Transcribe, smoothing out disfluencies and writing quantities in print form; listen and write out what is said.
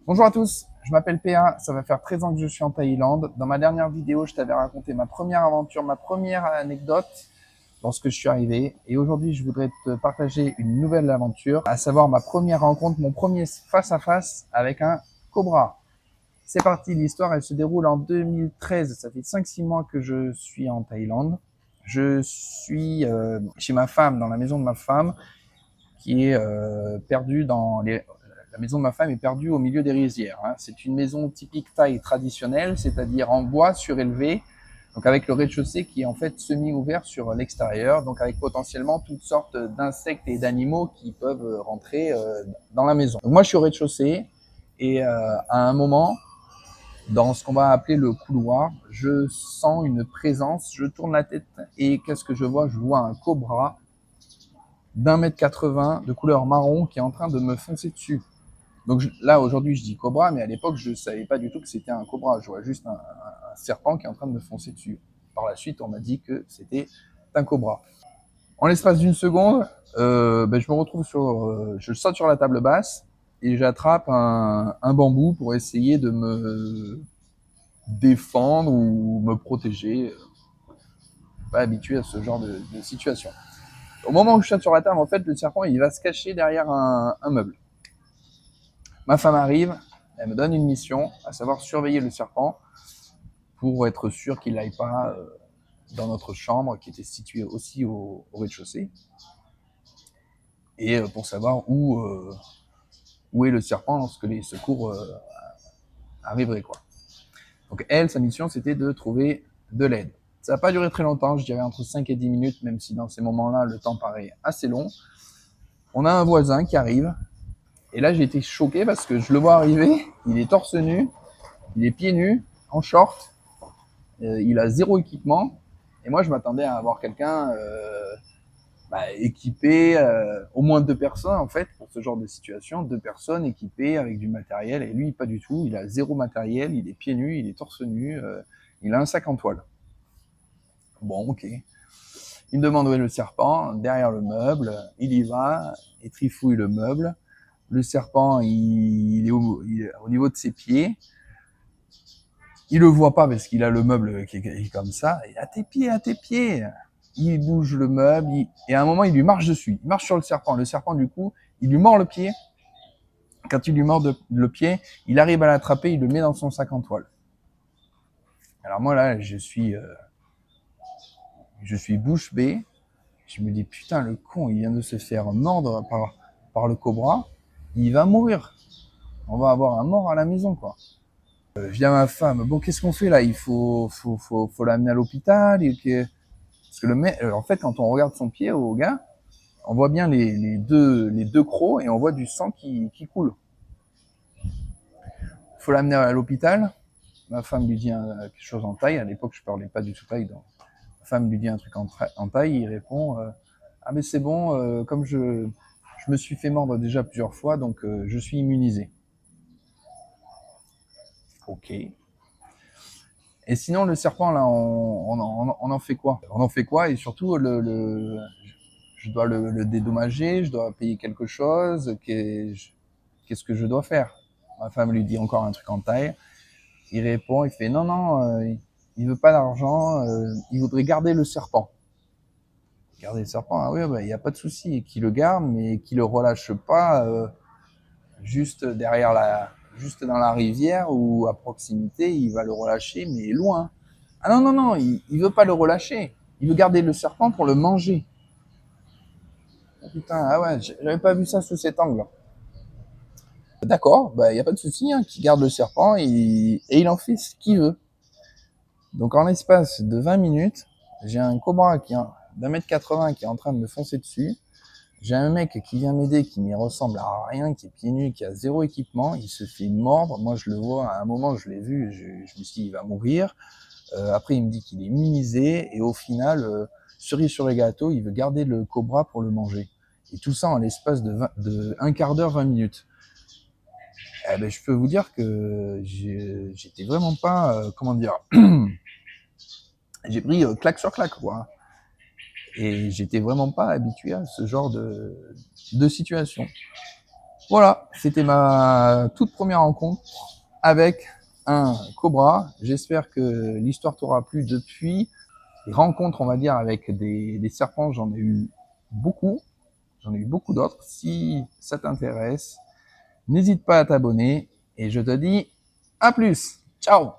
Bonjour à tous, je m'appelle PA, ça va faire 13 ans que je suis en Thaïlande. Dans ma dernière vidéo, je t'avais raconté ma première aventure, ma première anecdote lorsque je suis arrivé. Et aujourd'hui, je voudrais te partager une nouvelle aventure, à savoir ma première rencontre, mon premier face-à-face avec un cobra. C'est parti, l'histoire, elle se déroule en 2013. Ça fait 5-6 mois que je suis en Thaïlande. Je suis chez ma femme, dans la maison de ma femme, qui est perdue dans les... La maison de ma femme est perdue au milieu des rizières. Hein. C'est une maison typique thaï traditionnelle, c'est-à-dire en bois surélevé, donc avec le rez-de-chaussée qui est en fait semi-ouvert sur l'extérieur, donc avec potentiellement toutes sortes d'insectes et d'animaux qui peuvent rentrer dans la maison. Donc moi je suis au rez-de-chaussée et à un moment, dans ce qu'on va appeler le couloir, je sens une présence, je tourne la tête et qu'est-ce que je vois? Je vois un cobra d'1,80 m de couleur marron qui est en train de me foncer dessus. Donc là, aujourd'hui, je dis cobra, mais à l'époque, je ne savais pas du tout que c'était un cobra. Je vois juste un serpent qui est en train de me foncer dessus. Par la suite, on m'a dit que c'était un cobra. En l'espace d'une seconde, je me retrouve je saute sur la table basse et j'attrape un bambou pour essayer de me défendre ou me protéger. Pas habitué à ce genre de situation. Au moment où je saute sur la table, en fait, le serpent, il va se cacher derrière un meuble. Ma femme arrive, elle me donne une mission, à savoir surveiller le serpent pour être sûr qu'il n'aille pas dans notre chambre qui était située aussi au rez-de-chaussée et pour savoir où est le serpent lorsque les secours arriveraient, quoi. Donc elle, sa mission, c'était de trouver de l'aide. Ça n'a pas duré très longtemps, je dirais entre 5 et 10 minutes, même si dans ces moments-là, le temps paraît assez long. On a un voisin qui arrive, et là j'ai été choqué parce que je le vois arriver, il est torse nu, il est pieds nus, en short, il a zéro équipement, et moi je m'attendais à avoir quelqu'un équipé, au moins 2 personnes en fait, pour ce genre de situation, 2 personnes équipées avec du matériel, et lui pas du tout, il a zéro matériel, il est pieds nus, il est torse nu, il a un sac en toile. Bon, ok. Il me demande où est le serpent, derrière le meuble, il y va, il trifouille le meuble, le serpent il est au niveau de ses pieds, il le voit pas parce qu'il a le meuble qui est comme ça, et à tes pieds. Il bouge le meuble, et à un moment, il lui marche dessus. Il marche sur le serpent. Le serpent, du coup, il lui mord le pied. Quand il lui mord le pied, il arrive à l'attraper, il le met dans son sac en toile. Alors moi, là, je suis bouche bée. Je me dis, putain, le con, il vient de se faire mordre par le cobra. Il va mourir. On va avoir un mort à la maison, quoi. Vient ma femme. Bon, qu'est-ce qu'on fait là? Il faut l'amener à l'hôpital. Parce que en fait, quand on regarde son pied au gars, on voit bien les deux crocs et on voit du sang qui coule. Il faut l'amener à l'hôpital. Ma femme lui dit quelque chose en thaï. À l'époque, je parlais pas du tout thaï. Donc ma femme lui dit un truc en thaï. Il répond ah mais c'est bon, comme je me suis fait mordre déjà plusieurs fois, donc je suis immunisé. Ok. Et sinon, le serpent, là, on en fait quoi? On en fait quoi? Et surtout, je dois le dédommager, je dois payer quelque chose. Qu'est-ce que je dois faire? Ma femme lui dit encore un truc en thaï. Il répond, il fait non, non, il veut pas d'argent, il voudrait garder le serpent. Garder le serpent, ah oui, il n'y a pas de souci, qu'il le garde, mais qu'il le relâche pas juste juste dans la rivière ou à proximité, il va le relâcher, mais loin. Ah non, non, non, il veut pas le relâcher. Il veut garder le serpent pour le manger. Oh, putain, ah ouais, j'avais pas vu ça sous cet angle. D'accord, il n'y a pas de souci, hein, qu'il garde le serpent et il en fait ce qu'il veut. Donc en l'espace de 20 minutes, j'ai un cobra d'1,80 m qui est en train de me foncer dessus. J'ai un mec qui vient m'aider, qui n'y ressemble à rien, qui est pieds nus, qui a zéro équipement. Il se fait mordre. Moi, je le vois. À un moment, je l'ai vu. Je me suis dit, il va mourir. Après, il me dit qu'il est immunisé. Et au final, cerise sur les gâteaux, il veut garder le cobra pour le manger. Et tout ça en l'espace de un quart d'heure, 20 minutes. Eh ben, je peux vous dire que j'étais vraiment pas, comment dire, j'ai pris claque sur claque, quoi. Et j'étais vraiment pas habitué à ce genre de situation. Voilà, c'était ma toute première rencontre avec un cobra. J'espère que l'histoire t'aura plu depuis. Les rencontres, on va dire, avec des serpents, j'en ai eu beaucoup. J'en ai eu beaucoup d'autres. Si ça t'intéresse, n'hésite pas à t'abonner et je te dis à plus. Ciao!